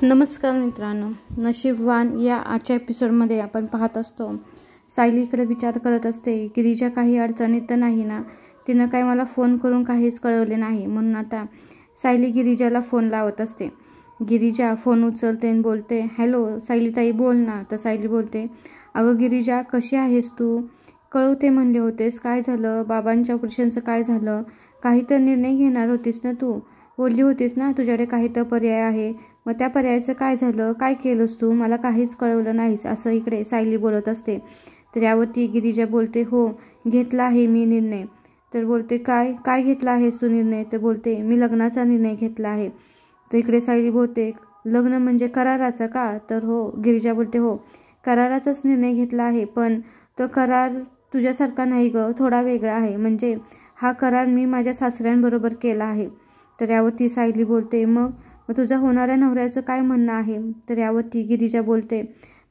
नमस्कार मित्रांनो, नशीबवान या आजच्या एपिसोडमध्ये आपण पाहत असतो सायली इकडे विचार करत असते, गिरिजा काही अडचणीत तर नाही ना. तिनं काय मला फोन करून काहीच कळवले नाही. म्हणून आता सायली गिरिजाला फोन लावत असते. गिरिजा फोन उचलते आणि बोलते, हॅलो सायलीताई बोल ना. तर सायली बोलते, अगं गिरिजा कशी आहेस तू? कळवते म्हणले होतेस, काय झालं? बाबांच्या ऑपरेशनचं काय झालं? काही तर निर्णय घेणार होतीस ना तू. बोलली होतीस ना तुझ्याकडे काही तर पर्याय आहे. मग त्या पर्यायाचं काय झालं? काय केलंस तू? मला काहीच कळवलं नाहीस. असं इकडे सायली बोलत असते. तर यावरती गिरिजा बोलते, हो घेतला आहे मी निर्णय. तर बोलते, काय काय घेतला आहेस तू निर्णय? तर बोलते, मी लग्नाचा निर्णय घेतला आहे. तर इकडे सायली बोलते, लग्न म्हणजे कराराचा का? तर हो. गिरिजा बोलते, हो कराराचाच निर्णय घेतला आहे, पण तो करार तुझ्यासारखा नाही ग, थोडा वेगळा आहे. म्हणजे हा करार मी माझ्या सासऱ्यांबरोबर केला आहे. तर यावरती सायली बोलते, मग तुझ्या होणाऱ्या नवऱ्याचं काय म्हणणं आहे? तर यावरती गिरिजा बोलते,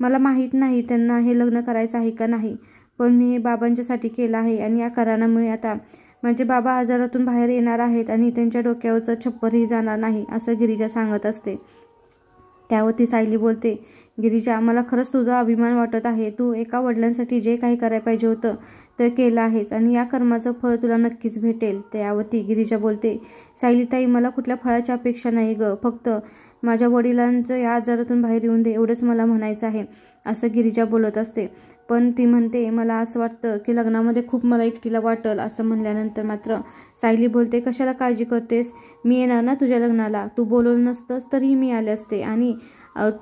मला माहीत नाही त्यांना हे लग्न करायचं आहे का नाही, पण मी हे बाबांच्यासाठी केलं आहे आणि या करारामुळे आता म्हणजे बाबा आजारातून बाहेर येणार आहेत आणि त्यांच्या डोक्यावरचं छप्परही जाणार नाही, असं गिरिजा सांगत असते. त्यावरती सायली बोलते, गिरिजा मला खरंच तुझा अभिमान वाटत आहे. तू एका वडिलांसाठी जे काही करायला पाहिजे होतं ते केलं आहेस आणि या कर्माचं फळ तुला नक्कीच भेटेल. त्यावरती गिरिजा बोलते, सायलीताई मला कुठल्या फळाची अपेक्षा नाही ग, फक्त माझ्या वडिलांचं या आजारातून बाहेर येऊन दे एवढंच मला म्हणायचं आहे, असं गिरिजा बोलत असते. पण ती म्हणते, मला असं वाटतं की लग्नामध्ये खूप मला एकटीला वाटेल. असं म्हणल्यानंतर मात्र सायली बोलते, कशाला काळजी करतेस? मी येणार ना तुझ्या लग्नाला. तू बोलवलं नसतंस तरीही मी आले असते आणि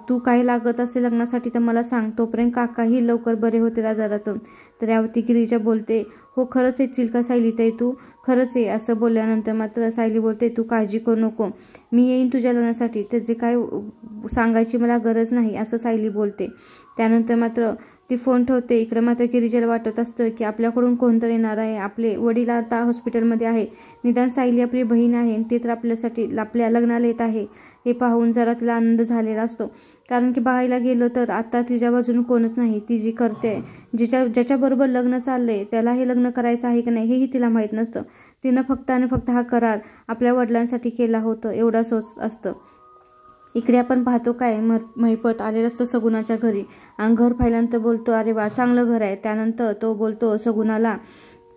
तू काही लागत असेल लग्नासाठी तर मला सांग, तोपर्यंत काकाही लवकर बरे होतील आजारातून. तर यावरती गिरिजा बोलते, हो खरंच येशील का सायलीताई तू? खरंच आहे. असं बोलल्यानंतर मात्र सायली बोलते, तू काळजी करू नको, मी येईन तुझ्या लग्नासाठी, त्याचे काय सांगायची मला गरज नाही, असं सायली बोलते. त्यानंतर मात्र ती फोन ठेवते. इकडे मात्र गिरिजाला वाटत असतं की आपल्याकडून कोणतरी येणार आहे. आपले वडील आता हॉस्पिटलमध्ये आहे, निदान सायली आपली बहीण आहे, ती तर आपल्यासाठी आपल्या लग्नाला येत आहे हे पाहून जरा तिला आनंद झालेला असतो. कारण की बघायला गेलं तर आता तिच्या बाजूने कोणच नाही. ती जी करते, ज्याच्याबरोबर लग्न चाललंय त्याला हे लग्न करायचं आहे की नाही हेही तिला माहीत नसतं. तिनं फक्त आणि फक्त हा करार आपल्या वडिलांसाठी केला होता एवढा सोच असतं. इकडे आपण पाहतो काय, महिपत आलेला असतो सगुणाच्या घरी आणि घर पाहिल्यानंतर बोलतो, अरे वा चांगलं घर आहे. त्यानंतर तो बोलतो सगुणाला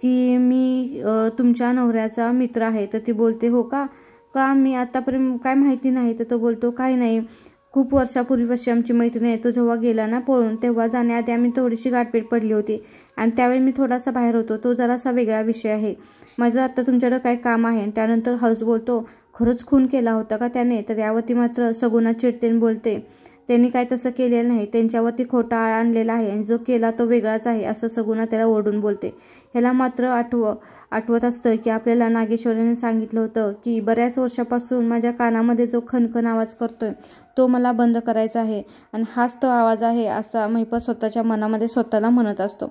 की मी तुमच्या नवऱ्याचा मित्र आहे. तर ती बोलते, हो का? मी आतापर्यंत काय माहिती नाही. तर तो बोलतो, काही नाही, खूप वर्षापूर्वीपासून आमची मैत्रीण आहे. तो जेव्हा गेला ना पळून तेव्हा जाण्याआधी आम्ही थोडीशी गाठभेट पडली होती आणि त्यावेळी मी थोडासा बाहेर होतो. तो जरासा वेगळा विषय आहे. माझं आता तुमच्याकडं काय काम आहे? त्यानंतर हर्ष बोलतो, खरंच खून केला होता का त्याने? तर यावरती मात्र सगुणा चिडतेन बोलते, त्यांनी काय तसं केलेलं नाही, त्यांच्यावरती खोटा आळ आणलेला आहे आणि जो केला तो वेगळाच आहे, असं सगुणा त्याला ओरडून बोलते. ह्याला मात्र आठवत असतं की आपल्याला नागेश्वरीने सांगितलं होतं की बऱ्याच वर्षापासून माझ्या कानामध्ये जो खणखण आवाज करतोय तो मला बंद करायचा आहे आणि हाच तो आवाज आहे, असा महिपत स्वतःच्या मनामध्ये स्वतःला म्हणत असतो.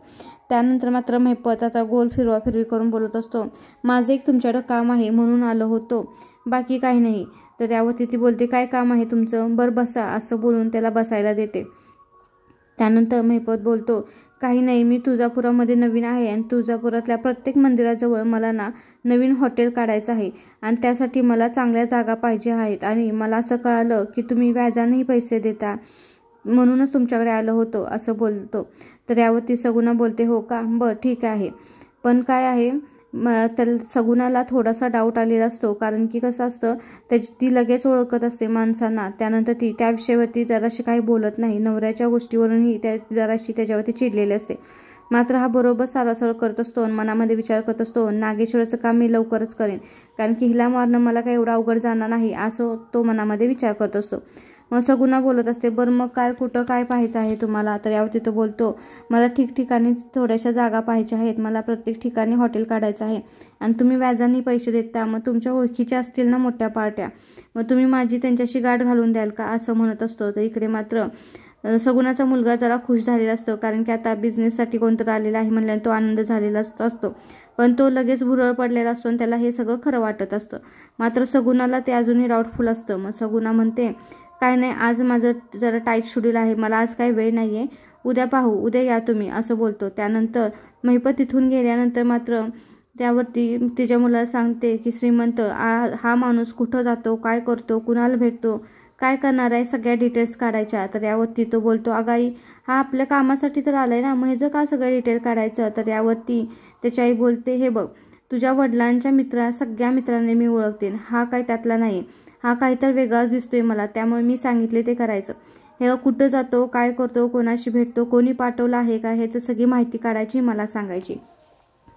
त्यानंतर मात्र महिपत आता गोल फिरवी करून बोलत असतो, माझं एक तुमच्याकडं काम आहे म्हणून आलो होतो, बाकी काही नाही. तर यावरती ती बोलते, काय काम आहे तुमचं? बरं बसा, असं बोलून त्याला बसायला देते. त्यानंतर महिपत बोलतो, काही नाही, मी तुळजापुरामध्ये नवीन आहे आणि तुळजापुरातल्या प्रत्येक मंदिराजवळ मला ना नवीन हॉटेल काढायचं आहे आणि त्यासाठी मला चांगल्या जागा पाहिजे आहेत आणि मला असं कळालं की तुम्ही व्याजानेही पैसे देता, म्हणूनच तुमच्याकडे आलो होतो, असं बोलतो. तर यावरती सगुणा बोलते, हो का? बरं ठीक आहे, पण काय आहे? तर सगुणाला थोडासा डाऊट आलेला असतो, कारण की कसं असतं ती लगेच ओळखत असते माणसांना. त्यानंतर ती त्या विषयावरती जराशी काही बोलत नाही. नवऱ्याच्या गोष्टीवरूनही जराशी त्याच्यावरती चिडलेली असते. मात्र हा बरोबर सारासळ करत असतो आणि मनामध्ये विचार करत असतो, नागेश्वराचं काम मी लवकरच करेन, कारण की हिला मारणं मला काही एवढं अवघड जाणार नाही, असं तो मनामध्ये विचार करत असतो. मग सगुणा बोलत असते, बरं मग काय, कुठं काय पाहायचं आहे तुम्हाला? तर यावरती तो बोलतो, मला ठिकठिकाणी थोड्याशा जागा पाहायच्या आहेत, मला प्रत्येक ठिकाणी हॉटेल काढायचं आहे आणि तुम्ही व्याजाने पैसे देता, मग तुमच्या ओळखीच्या असतील ना मोठ्या पार्ट्या, मग तुम्ही माझी त्यांच्याशी गाठ घालून द्याल का, असं म्हणत असतो. तर इकडे मात्र सगुणाचा मुलगा जरा खुश झालेला असतो, कारण की आता बिझनेससाठी कोणतरी आलेला आहे म्हणल्याने तो आनंद झालेला असतो. पण तो लगेच भुरळ पडलेला असतो आणि त्याला हे सगळं खरं वाटत असतं. मात्र सगुणाला ते अजूनही डाऊटफुल असतं. मग सगुणा म्हणते, काय नाही, आज माझं जरा टाईट शेड्यूल आहे, मला आज काही वेळ नाही आहे, उद्या पाहू, उद्या या तुम्ही, असं बोलतो. त्यानंतर महिपत तिथून गेल्यानंतर मात्र त्यावरती तिच्या मुलाला सांगते की श्रीमंत हा माणूस कुठं जातो, काय करतो, कुणाला भेटतो, काय करणार आहे सगळ्या डिटेल्स काढायच्या. तर यावरती तो बोलतो, अगं आई, हा आपल्या कामासाठी तर आलाय ना, मग ह्याचं का सगळं डिटेल काढायचं. तर यावरती त्याची आई बोलते, हे बघ, तुझ्या वडिलांच्या सगळ्या मित्रांनी मी ओळखते, हा काय त्यातला नाही, हा काही तर वेगळाच दिसतोय मला, त्यामुळे मी सांगितले ते करायचं. हे कुठं जातो, काय करतो, कोणाशी भेटतो, कोणी पाठवलं आहे का, ह्याचं सगळी माहिती काढायची, मला सांगायची.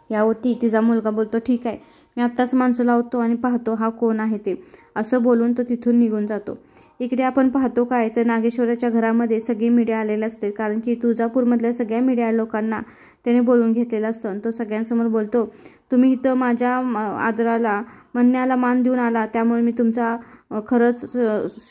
यावरती तिचा मुलगा बोलतो, ठीक आहे, मी आत्ताच माणसं लावतो आणि पाहतो हा कोण आहे ते. असं बोलून तो तिथून निघून जातो. इकडे आपण पाहतो काय तर नागेश्वराच्या घरामध्ये सगळी मीडिया आलेली असते, कारण की तुळजापूरमधल्या सगळ्या मीडिया लोकांना त्याने बोलून घेतलेलं असतं. आणि तो सगळ्यांसमोर बोलतो, तुम्ही इथं माझ्या आदराला म्हणण्याला मान देऊन आला, त्यामुळे मी तुमचा खरंच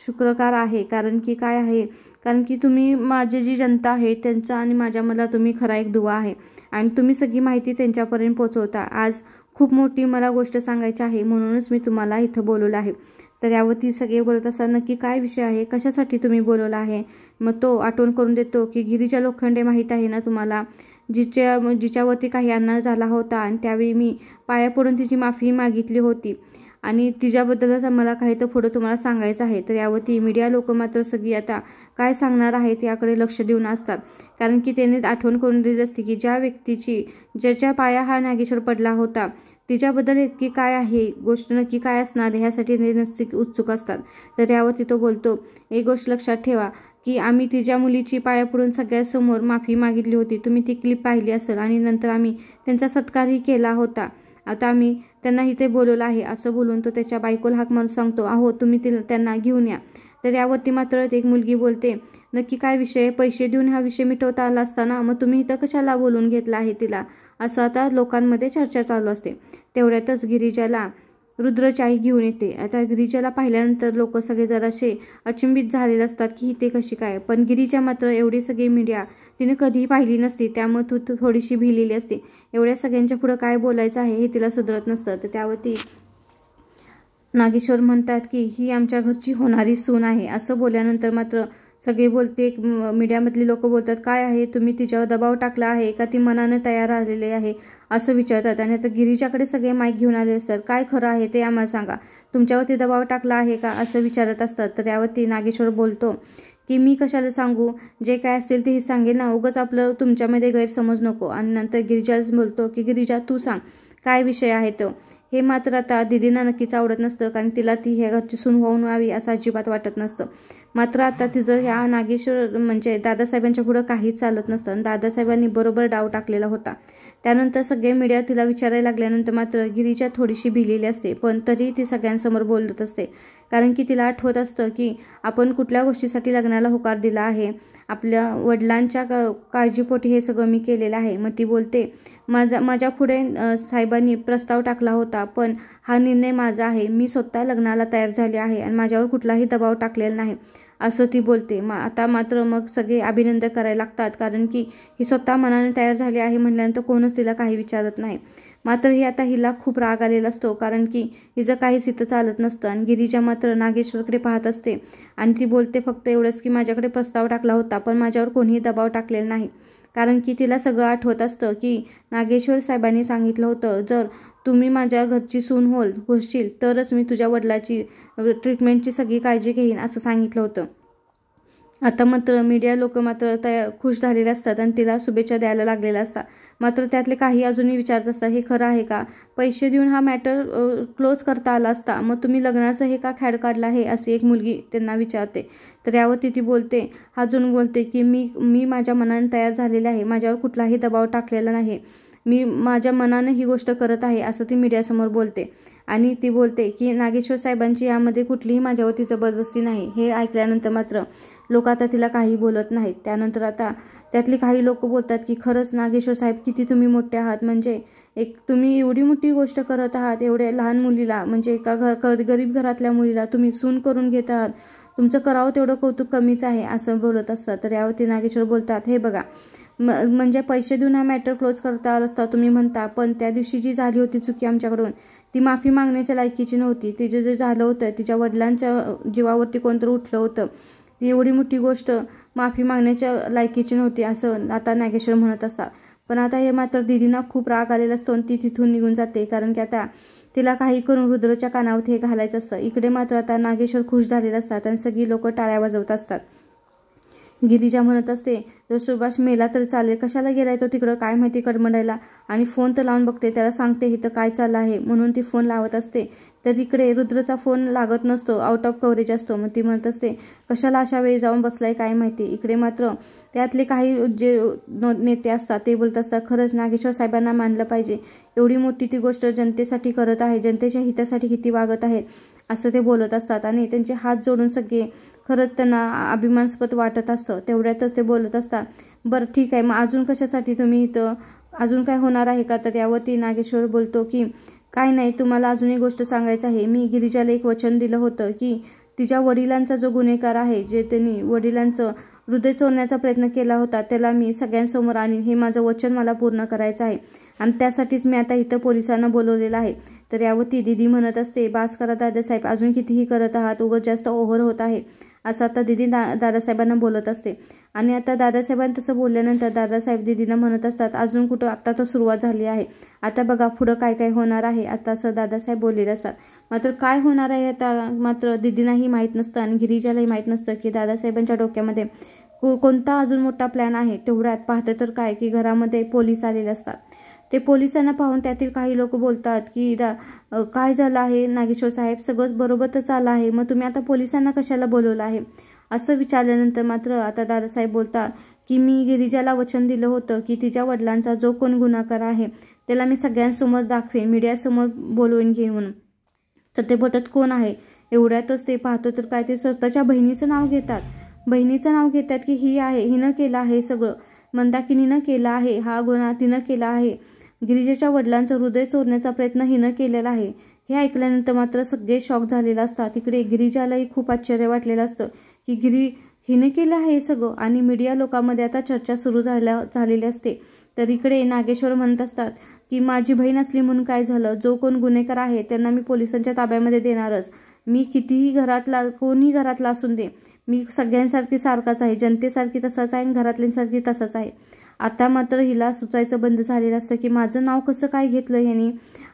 शुक्रकार आहे. कारण की काय आहे, कारण की तुम्ही माझी जी जनता आहे त्यांचा आणि माझ्यामधला तुम्ही खरा एक दुवा आहे आणि तुम्ही सगळी माहिती त्यांच्यापर्यंत पोहोचवता. आज खूप मोठी मला गोष्ट सांगायची आहे, म्हणूनच मी तुम्हाला इथं बोलवलं आहे. तर यावरती सगळे बोलत असतात, नक्की काय विषय आहे, कशासाठी तुम्ही बोलवला आहे. मग तो आठवण करून देतो की गिरीजा लोखंडे माहीत आहे ना तुम्हाला, जिच्यावरती काही अन्याय झाला होता आणि त्यावेळी मी पाया पडून तिची माफी मागितली होती आणि तिच्याबद्दलच मला काही तर पुढं तुम्हाला सांगायचं आहे. तर यावरती मीडिया लोक मात्र सगळी आता काय सांगणार आहेत याकडे लक्ष देऊन असतात, कारण की त्याने आठवण करून दिली असते की ज्या व्यक्तीची ज्याच्या पाया हा नागेश्वर पडला होता तिच्याबद्दल नक्की काय आहे, गोष्ट नक्की काय असणार ह्यासाठी नसते उत्सुक असतात. तर यावरती तो बोलतो, एक गोष्ट लक्षात ठेवा की आम्ही तिच्या मुलीची पाया पडून सगळ्यासमोर माफी मागितली होती, तुम्ही ती क्लिप पाहिली असेल, आणि नंतर आम्ही त्यांचा सत्कारही केला होता. आता आम्ही त्यांना इथे बोलवलं आहे. असं बोलून तो त्याच्या बायकोला हाक मारून सांगतो, अहो तुम्ही त्यांना घेऊन या. तर यावरती मात्र एक मुलगी बोलते, नक्की काय विषय, पैसे देऊन हा विषय मिटवता आला असताना मग तुम्ही इथं कशाला बोलून घेतला आहे तिला, असं आता लोकांमध्ये चर्चा चालू असते. तेवढ्यातच गिरिजाला रुद्रची आई घेऊन येते. आता गिरिजाला पाहिल्यानंतर लोक सगळे जराशे अचंबित झालेले असतात की ते कशी काय, पण गिरिजा मात्र एवढी सगळी मीडिया तिने कधीही पाहिली नसते, त्यामुळे तू थोडीशी भिलेली असते. एवढ्या सगळ्यांच्या पुढं काय बोलायचं आहे हे तिला सुधरत नसतं. तर त्यावरती नागेश्वर म्हणतात की ही आमच्या घरची होणारी सून आहे. असं बोलल्यानंतर मात्र सगळे बोलते, मीडियामधली लोक बोलतात, काय आहे, तुम्ही तिच्यावर दबाव टाकला आहे का ती मनाने तयार आलेले आहे, असं विचारतात. आणि आता गिरीजाकडे सगळे माईक घेऊन आले असतात, काय खरं आहे ते आम्हाला सांगा, तुमच्यावरती दबाव टाकला आहे का, असं विचारत असतात. तर यावरती नागेश्वर बोलतो की मी कशाला सांगू, जे काय असेल ते सांगेल ना, उगाच आपलं तुमच्यामध्ये गैरसमज नको. आणि नंतर गिरिजाच बोलतो की गिरिजा तू सांग काय विषय आहे तो. हे मात्र आता दिदींना नक्कीच आवडत नसतं, कारण तिला ती ह्या घरची सून होऊन व्हावी असं अजिबात वाटत नसतं. मात्र आता तिचं ह्या नागेश्वर म्हणजे दादासाहेबांच्या पुढं काहीच चालत नसतं आणि दादासाहेबांनी बरोबर डाव टाकलेला होता. त्यानंतर सगळे मीडिया तिला विचारायला लागल्यानंतर मात्र गिरीजा थोडीशी भिलेली असते, पण तरी ती सगळ्यांसमोर बोलत असते, कारण की तिला आठवत असतं की आपण कुठल्या गोष्टीसाठी लग्नाला होकार दिला आहे, आपल्या वडिलांच्या काळजीपोटी हे सगळं मी केलेलं आहे. मग ती बोलते, माझ्या पुढे साहेबांनी प्रस्ताव टाकला होता, पण हा निर्णय माझा आहे, मी स्वतः लग्नाला तयार झाले आहे आणि माझ्यावर कुठलाही दबाव टाकलेला नाही, असं ती बोलते. आता मात्र मग सगळे अभिनंदन करायला लागतात, कारण की ही स्वतः मनाने तयार झाली आहे म्हटल्यानंतर कोणच तिला काही विचारत नाही. मात्र ही आता हिला खूप राग आलेला असतो, कारण की हिचं काहीच इथं चालत नसतं. आणि गिरीजा मात्र नागेश्वरकडे पाहत असते आणि ती बोलते फक्त एवढंच की माझ्याकडे प्रस्ताव टाकला होता, पण माझ्यावर कोणीही दबाव टाकलेला नाही. कारण की तिला सगळं आठवत असतं की नागेश्वर साहेबांनी सांगितलं होतं, जर तुम्ही माझ्या घरची सून होशील तरच मी तुझ्या वडिलाची ट्रीटमेंटची सगळी काळजी घेईन, असं सांगितलं होतं. आता मात्र मीडिया लोक मात्र खुश झालेले असतात आणि तिला शुभेच्छा द्यायला लागलेल्या असतात. मात्र त्यातले काही अजूनही विचारत असतात, हे खरं आहे का, पैसे देऊन हा मॅटर क्लोज करता आला असता, मग तुम्ही लग्नाचं हे का खॅड काढला आहे, अशी एक मुलगी त्यांना विचारते. तर यावरती ती बोलते, अजून बोलते की मी माझ्या मनाने तयार झालेले आहे, माझ्यावर कुठलाही दबाव टाकलेला नाही, मी माझ्या मनाने ही गोष्ट करत आहे, असं ती मीडियासमोर बोलते. आणि ती बोलते की नागेश्वर साहेबांची यामध्ये कुठलीही माझ्यावरती जबरदस्ती नाही. हे ऐकल्यानंतर मात्र लोक आता तिला काही बोलत नाहीत. त्यानंतर आता त्यातली काही लोक बोलतात की खरंच नागेश्वर साहेब किती तुम्ही मोठे आहात, म्हणजे एक तुम्ही एवढी मोठी गोष्ट करत आहात, एवढ्या लहान मुलीला म्हणजे एका गरीब घरातल्या मुलीला तुम्ही सून करून घेत आहात, तुमचं करावं तेवढं कौतुक कमीच आहे, असं बोलत असतात. तर यावरती नागेश्वर बोलतात, हे बघा म्हणजे पैसे देऊन हा मॅटर क्लोज करता आला असता तुम्ही म्हणता, पण त्या दिवशी जी झाली होती चुकी आमच्याकडून ती माफी मागण्याच्या लायकीची नव्हती. तिचं जे झालं होतं तिच्या वडिलांच्या जीवावरती कोणतरी उठलं होतं, ती एवढी मोठी गोष्ट माफी मागण्याच्या लायकीची नव्हती, असं आता नागेश्वर म्हणत असतात. पण आता हे मात्र दिदींना खूप राग आलेला असतो आणि ती तिथून निघून जाते, कारण की आता तिला काही करून रुद्रच्या कानावर हे घालायचं असतं. इकडे मात्र आता नागेश्वर खुश झालेले असतात आणि सगळी लोक टाळ्या वाजवत असतात. गिरिजा म्हणत असते, जो सुभाष मेला तर चालेल, कशाला गेलाय तो तिकडं काय माहिती कडमडायला. आणि फोन तर लावून बघते, त्याला सांगते इथं काय चाललं आहे म्हणून ती फोन लावत असते. तर इकडे रुद्रचा फोन लागत नसतो, आउट ऑफ कव्हरेज असतो. मग ती म्हणत असते, कशाला अशा वेळी जाऊन बसलाय काय माहिती. इकडे मात्र त्यातले काही जे नेते असतात ते बोलत असतात, खरंच नागेश्वर साहेबांना मानलं पाहिजे, एवढी मोठी ती गोष्ट जनतेसाठी करत आहे, जनतेच्या हितासाठी किती वागत आहेत असं ते बोलत असतात. आणि त्यांचे हात जोडून सगळे खरंच त्यांना अभिमानास्पद वाटत असतं. तेवढ्यातच ते बोलत असतात, बरं ठीक आहे, मग अजून कशासाठी तुम्ही इथं, अजून काय होणार आहे का. तर यावरती नागेश्वर बोलतो की काय नाही, तुम्हाला अजून एक गोष्ट सांगायचं आहे. मी गिरिजाला एक वचन दिलं होतं की तिच्या वडिलांचा जो गुन्हेगार आहे, जे त्यांनी वडिलांचं हृदय चोरण्याचा प्रयत्न केला होता, त्याला मी सगळ्यांसमोर आणीन, हे माझं वचन मला पूर्ण करायचं आहे आणि त्यासाठीच मी आता इथं पोलिसांना बोलवलेलं आहे. तर यावरती दीदी म्हणत असते, बास करा दादासाहेब, अजून कितीही करत आहात, उगाच जास्त ओव्हर होत आहे असं आता दीदी दादासाहेबांना बोलत असते. आणि आता दादासाहेबांनी तसं बोलल्यानंतर दादासाहेब दीदींना म्हणत असतात, अजून कुठं, आता तर सुरुवात झाली आहे, आता बघा पुढं काय काय होणार आहे आता, असं दादासाहेब बोललेले असतात. मात्र काय होणार आहे आता मात्र दीदींनाही माहीत नसतं आणि गिरिजालाही माहीत नसतं की दादासाहेबांच्या डोक्यामध्ये कोणता अजून मोठा प्लॅन आहे. तेवढ्यात पाहतं तर काय की घरामध्ये पोलीस आलेले असतात. ते पोलिसांना पाहून त्यातील काही लोक बोलतात की काय झालं आहे नागेश्वर साहेब, सगळंच बरोबर तर चाललं आहे, मग तुम्ही आता पोलिसांना कशाला बोलवलं आहे असं विचारल्यानंतर मात्र आता दादासाहेब बोलतात की मी गिरिजाला वचन दिलं होतं की तिच्या वडिलांचा जो कोण गुन्हागार आहे त्याला मी सगळ्यांसमोर दाखवेन, मीडियासमोर बोलवून घेईन म्हणून. तर ते बोलतात कोण आहे. एवढ्यातच ते पाहतो तर काय ते स्वतःच्या बहिणीचं नाव घेतात. बहिणीचं नाव घेतात की ही आहे, हिनं केलं आहे सगळं, मंदाकिनीनं केलं आहे, हा गुन्हा तिनं केला आहे, गिरिजेच्या वडिलांचं हृदय चोरण्याचा प्रयत्न हिनं केलेला आहे. हे ऐकल्यानंतर मात्र सगळे शॉक झालेले असतात. इकडे गिरिजालाही खूप आश्चर्य वाटलेलं असतं की हिने केलं आहे हे सगळं. आणि मीडिया लोकांमध्ये आता चर्चा सुरू झालेली असते. तर इकडे नागेश्वर म्हणत असतात की माझी बहीण असली म्हणून काय झालं, जो कोण गुन्हेगार आहे त्यांना मी पोलिसांच्या ताब्यामध्ये देणारच, मी कितीही कोणीही घरातला असून दे, मी सगळ्यांसारखी सारखाच आहे, जनतेसारखी तसाच आहे आणि घरातल्यांसारखी तसाच आहे. आता मात्र हिला सुचायचं बंद झालेलं असतं की माझं नाव कसं काय घेतलं ह्यांनी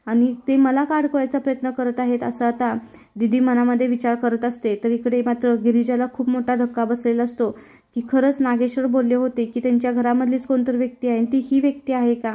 आणि ते मला का अडकवायचा प्रयत्न करत आहेत असं आता दीदी मनामध्ये विचार करत असते. तर इकडे मात्र गिरिजाला खूप मोठा धक्का बसलेला असतो की खरंच नागेश्वर बोलले होते की त्यांच्या घरामधलीच कोणतरी व्यक्ती आहे आणि ती ही व्यक्ती आहे का.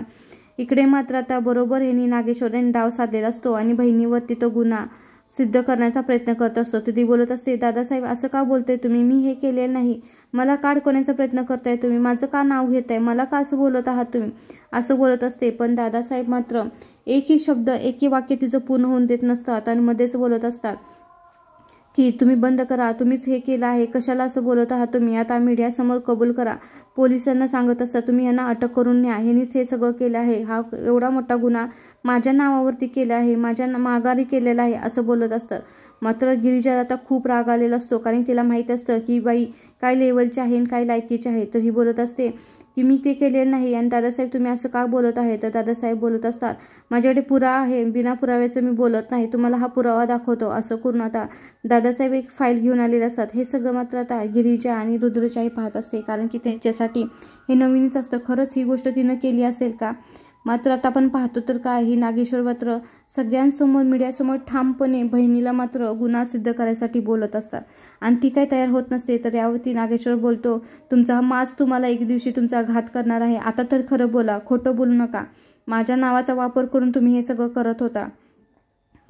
इकडे मात्र आता बरोबर ह्यांनी नागेश्वरांनी डाव साधलेला असतो आणि बहिणीवरती तो गुन्हा सिद्ध करण्याचा प्रयत्न करत असतो. तर ती बोलत असते, दादासाहेब असं का बोलताय तुम्ही, मी हे केलेलं नाही, मला का अडकवण्याचा प्रयत्न करताय तुम्ही, माझं का नाव घेताय, मला का असं बोलत आहात तुम्ही, असं बोलत असते. पण दादासाहेब मात्र एकही शब्द एकही वाक्य तिचं पूर्ण होऊन देत नसतात आणि मध्येच बोलत असतात की तुम्ही बंद करा, तुम्हीच हे केलं आहे, कशाला असं बोलत आहात तुम्ही, आता मीडियासमोर कबूल करा. पोलिसांना सांगत असतात तुम्ही यांना अटक करून न्या, ह्यांनीच हे सगळं केलं आहे, हा एवढा मोठा गुन्हा माझ्या नावावरती केला आहे, माझ्या माघारी केलेला आहे असं बोलत असतात. मात्र गिरिजाला आता खूप राग आलेला असतो कारण तिला माहीत असतं की बाई काय लेवलचे आहे आणि काय लायकीचे आहे. तर ही बोलत असते की मी ते केलेलं नाही आणि दादासाहेब तुम्ही असं का बोलत आहे. तर दादासाहेब बोलत असतात माझ्याकडे पुरावा आहे, बिना पुराव्याचं मी बोलत नाही, तुम्हाला हा पुरावा दाखवतो असं करून आता दादासाहेब एक फाईल घेऊन आलेले असतात. हे सगळं मात्र आता गिरिजा आणि रुद्रचाही पाहत असते कारण की त्यांच्यासाठी हे नवीनच असतं, खरंच ही गोष्ट तिनं केली असेल का. मात्र आता आपण पाहतो तर काय ही नागेश्वर मात्र सगळ्यांसमोर मीडियासमोर ठामपणे बहिणीला मात्र गुन्हा सिद्ध करायसाठी बोलत असतात आणि ती काही तयार होत नसते. तर यावरती नागेश्वर बोलतो तुमचा हा माज तुम्हाला एक दिवशी तुमचा घात करणार आहे, आता तर खरं बोला, खोटं बोलू नका, माझ्या नावाचा वापर करून तुम्ही हे सगळं करत होता.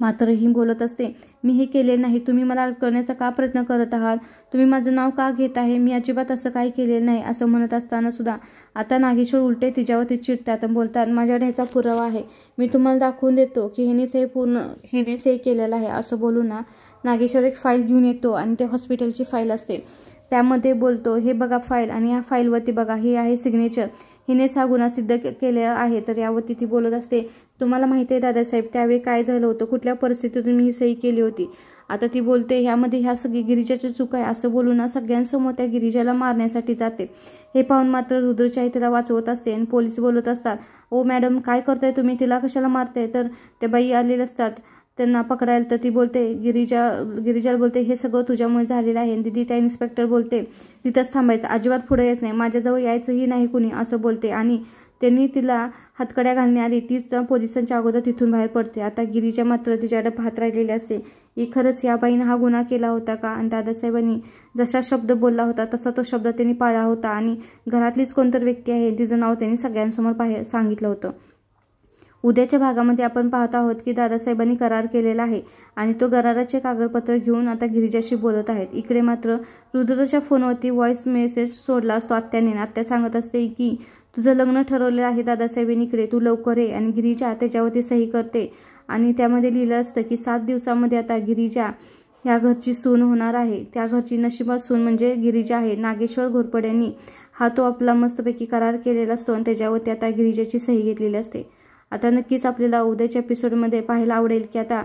मात्र ही बोलत असते मी हे केले नाही, तुम्ही मला करण्याचा का प्रयत्न करत आहात, तुम्ही माझं नाव का घेत आहे, मी अजिबात असं काही केलेलं नाही असं म्हणत असताना सुद्धा आता नागेश्वर उलटे तिच्यावरती चिडतात आणि बोलतात माझ्याकडे ह्याचा पुरावा आहे, मी तुम्हाला दाखवून देतो की ह्यानेच हे केलेलं आहे असं बोलून ना नागेश्वर एक फाईल घेऊन येतो आणि ते हॉस्पिटलची फाईल असते त्यामध्ये बोलतो हे बघा फाईल आणि ह्या फाईलवरती बघा हे आहे सिग्नेचर, हिनेच हा गुन्हा सिद्ध केलेला आहे. तर यावरती ती बोलत असते तुम्हाला माहिती आहे दादासाहेब त्यावेळी काय झालं होतं, कुठल्या परिस्थितीतून मी ही सही केली होती. आता ती बोलते ह्यामध्ये ह्या सगळी गिरिजाची चूक आहे असं बोलून ना सगळ्यांसमोर त्या गिरिजाला मारण्यासाठी जाते. हे पाहून मात्र रुद्रचाही तिला वाचवत असते आणि पोलीस बोलत असतात ओ मॅडम काय करताय तुम्ही, तिला कशाला मारताय. तर ते बाई आलेले असतात त्यांना पकडायला. तर ती बोलते गिरिजा बोलते हे सगळं तुझ्यामुळे झालेलं आहे. दीदी त्या इन्स्पेक्टर बोलते तिथंच थांबायचं, अजिबात पुढे यायचं नाही, माझ्याजवळ यायचंही नाही कुणी असं बोलते आणि त्यांनी तिला हातकड्या घालण्याआधी तीच पोलिसांच्या अगोदर तिथून बाहेर पडते. आता गिरीजा मात्र तिच्याकडे पाहत राहिलेली असते की खरंच या बाईनं हा गुन्हा केला होता का. आणि दादासाहेबांनी जसा शब्द बोलला होता तसा तो शब्द त्यांनी पाळला होता आणि घरातलीच कोणतरी व्यक्ती आहे तिचं नाव त्यांनी सगळ्यांसमोर सांगितलं होतं. उद्याच्या भागामध्ये आपण पाहत आहोत की दादासाहेबांनी करार केलेला आहे आणि तो कराराचे कागदपत्र घेऊन आता गिरिजाशी बोलत आहेत. इकडे मात्र रुद्रच्या फोनवरती व्हॉइस मेसेज सोडला असतो आत्याने. आत्या सांगत असते की तुझं लग्न ठरवलेलं आहे दादासाहेबांकडे, तू लवकर ये. आणि गिरिजा त्याच्यावरती सही करते आणि त्यामध्ये लिहिलं असतं की 7 दिवसामध्ये आता गिरिजा ह्या घरची सून होणार आहे. त्या घरची नशिबात सून म्हणजे गिरिजा आहे. नागेश्वर घोरपड्यांनी हा तो आपला मस्तपैकी करार केलेला असतो आणि त्याच्यावरती आता गिरिजाची सही घेतलेली असते. आता नक्कीच आपल्याला उद्याच्या एपिसोडमध्ये पाहायला आवडेल की आता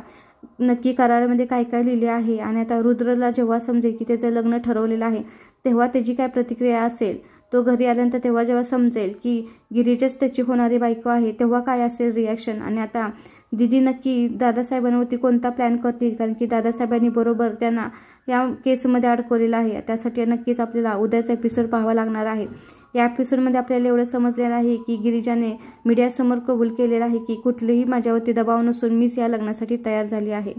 नक्की करारामध्ये काय काय लिहिले आहे. आणि आता रुद्रला जेव्हा समजेल की त्याचं लग्न ठरवलेलं आहे तेव्हा त्याची काय प्रतिक्रिया असेल, तो घरी आल्यानंतर तेव्हा जेव्हा समजेल की गिरिजाच त्याची होणारी बायको आहे तेव्हा काय असेल रिॲक्शन. आणि आता दीदी नक्की दादासाहेबांवरती कोणता प्लॅन करतील, कारण की दादासाहेबांनी बरोबर त्यांना या केसमध्ये अडकवलेलं आहे. त्यासाठी नक्कीच आपल्याला उद्याचा एपिसोड पाहावा लागणार आहे. या एपिसोडमध्ये आपल्याला एवढं समजलेलं आहे की गिरिजाने मीडियासमोर कबूल केलेलं आहे की कुठलेही माझ्यावरती दबाव नसून मीच या लग्नासाठी तयार झाली आहे.